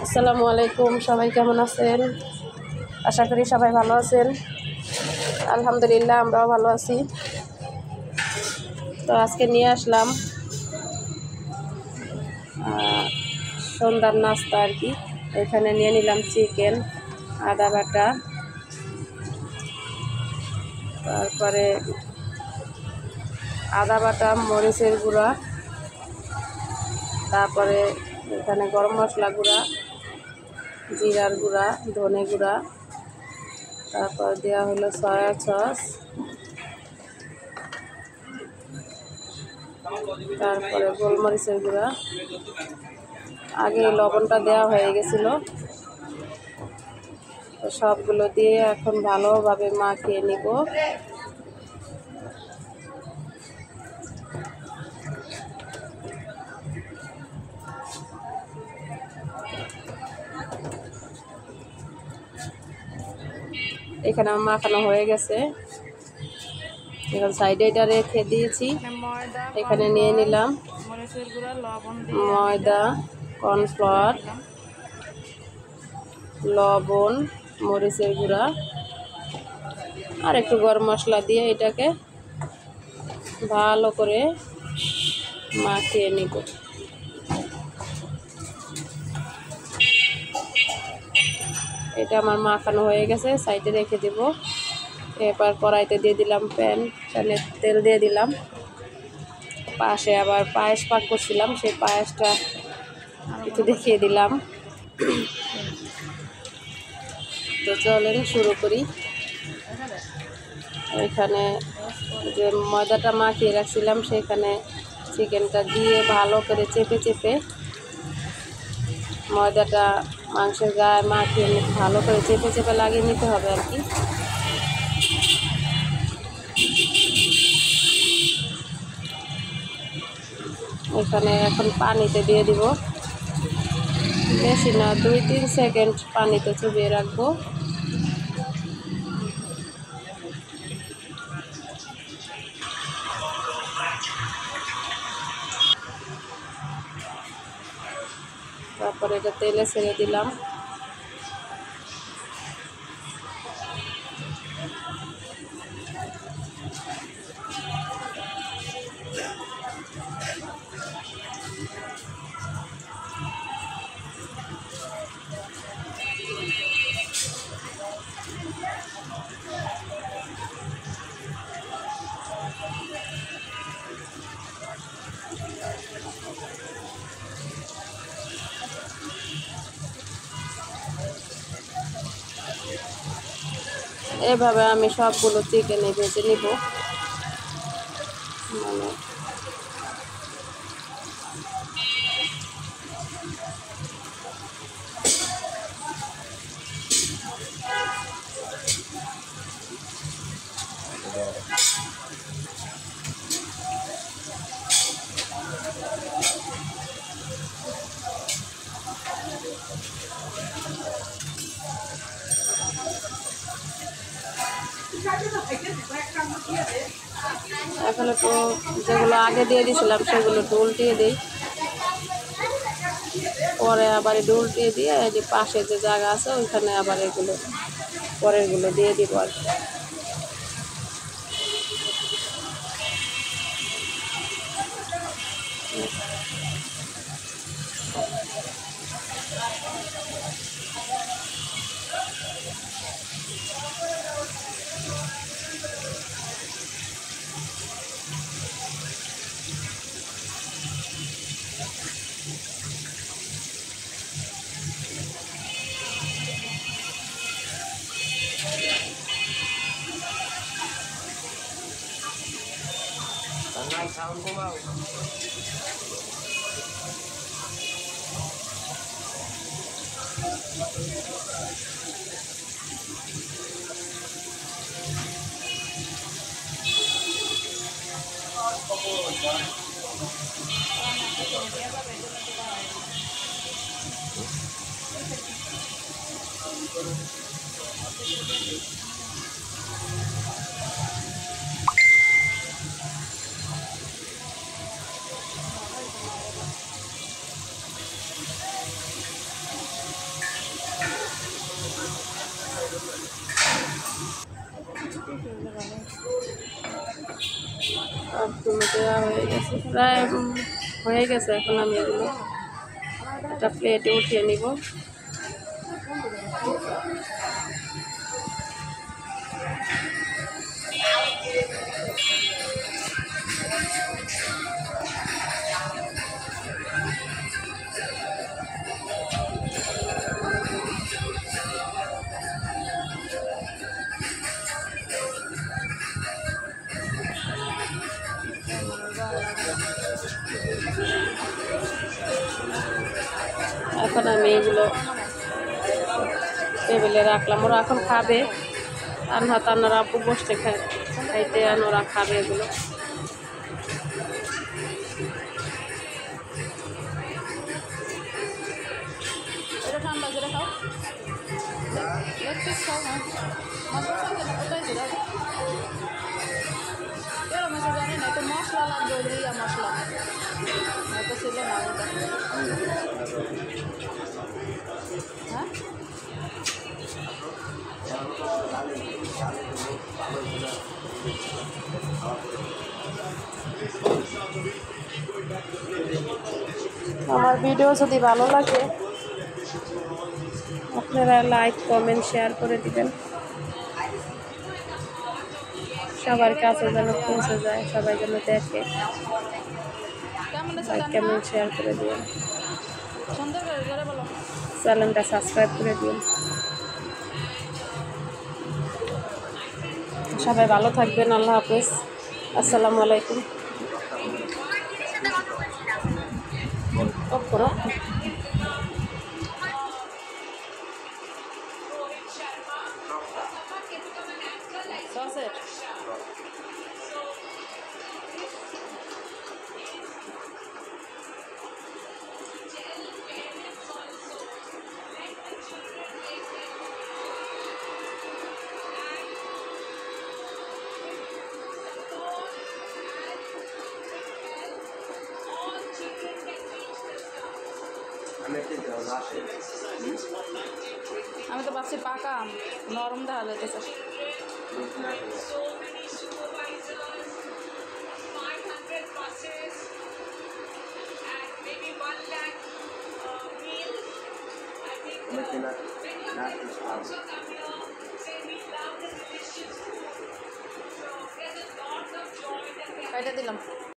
আসসালামু আলাইকুম, সবাই কেমন আছেন? আশা করি সবাই ভালো আছেন। আলহামদুলিল্লাহ আমরাও ভালো আছি। তো আজকে নিয়ে আসলাম সন্ধ্যার নাস্তা আর কি। এখানে নিয়ে নিলাম চিকেন, আদা বাটা, তারপরে আদা বাটা, মরিচের গুঁড়া, তারপরে এখানে গরম মশলা গুঁড়া, জিরার গুঁড়া, ধনে গুঁড়া, তারপর দেওয়া হলো সয়া সস, তারপরে গোলমরিচের গুঁড়া। আগে লবণটা দেওয়া হয়ে গেছিলো, তো সবগুলো দিয়ে এখন ভালোভাবে মাখিয়ে নিব। এখানে আমার মাখানো হয়ে গেছে, এখন সাইডে এটা রেখে দিয়েছি। এখানে নিয়ে নিলাম ময়দা, কর্নফ্লাওয়ার, লবণ, মরিচের গুঁড়া আর একটু গরম মশলা দিয়ে এটাকে ভালো করে মাখিয়ে নিব। এটা আমার মাখানো হয়ে গেছে, সাইডে রেখে দেব। এরপর কড়াইতে দিয়ে দিলাম প্যানে তেল দিয়ে দিলাম। পাশে আবার পায়েস পাক করছিলাম, সেই পায়েসটা একটু দেখিয়ে দিলাম। তো চলেন শুরু করি। এখানে যে ময়দাটা মাখিয়ে রাখছিলাম সেখানে চিকেনটা দিয়ে ভালো করে চেপে চেপে ময়দাটা মাংসের গায়ে মাখিয়ে ভালো করে চেপে চেপে লাগিয়ে নিতে হবে আর কি। এখানে এখন পানিতে দিয়ে দিব, বেশি না 2-3 সেকেন্ড পানিতে চুবিয়ে রাখবো। তারপরে এটা তেলে ছেড়ে দিলাম। এভাবে আমি সবগুলো চিকেনে ভেজে নিব। মানে এখন একটু যেগুলো আগে দিয়ে দিয়েছিলাম সেগুলো একটু উল্টিয়ে দিই, পরে আবার একটু উল্টিয়ে দিয়ে এই যে পাশে যে জায়গা আছে ওইখানে আবার এগুলো পরেরগুলো দিয়ে দিব আর কি। আর টমেটো দেওয়া হয়ে গেছে, প্রায় হয়ে গেছে। এখন আমি এগুলো একটা প্লেটে উঠিয়ে নিব। এখন আমি এগুলো টেবিলে রাখলাম, ওরা এখন খাবে। আনহা তান্নার আপু বসতে খাইতে, আর ওরা খাবে এগুলো। ঠান্ডা করে খাও, খাও না ওটাই মশলা জানি না, একটু মশলা লাগবে, ইয়া মশলা এটা ছিল না ওটা। হ্যাঁ আমার ভিডিও যদি ভালো লাগে আপনারা লাইক কমেন্ট শেয়ার করে দিবেন, সবার কাছে যেন পৌঁছে যায়, সবাই যেন দেখে। লাইক কমেন্ট শেয়ার করে দিবেন, চ্যানেলটা সাবস্ক্রাইব করে দিন। সবাই ভালো থাকবেন, আল্লাহ হাফেজ, আসসালামু আলাইকুম। অফ করো। আমি তো ভাবছি পাকা আম, নরম দেখা যাইতেছে। কাইটা দিলাম।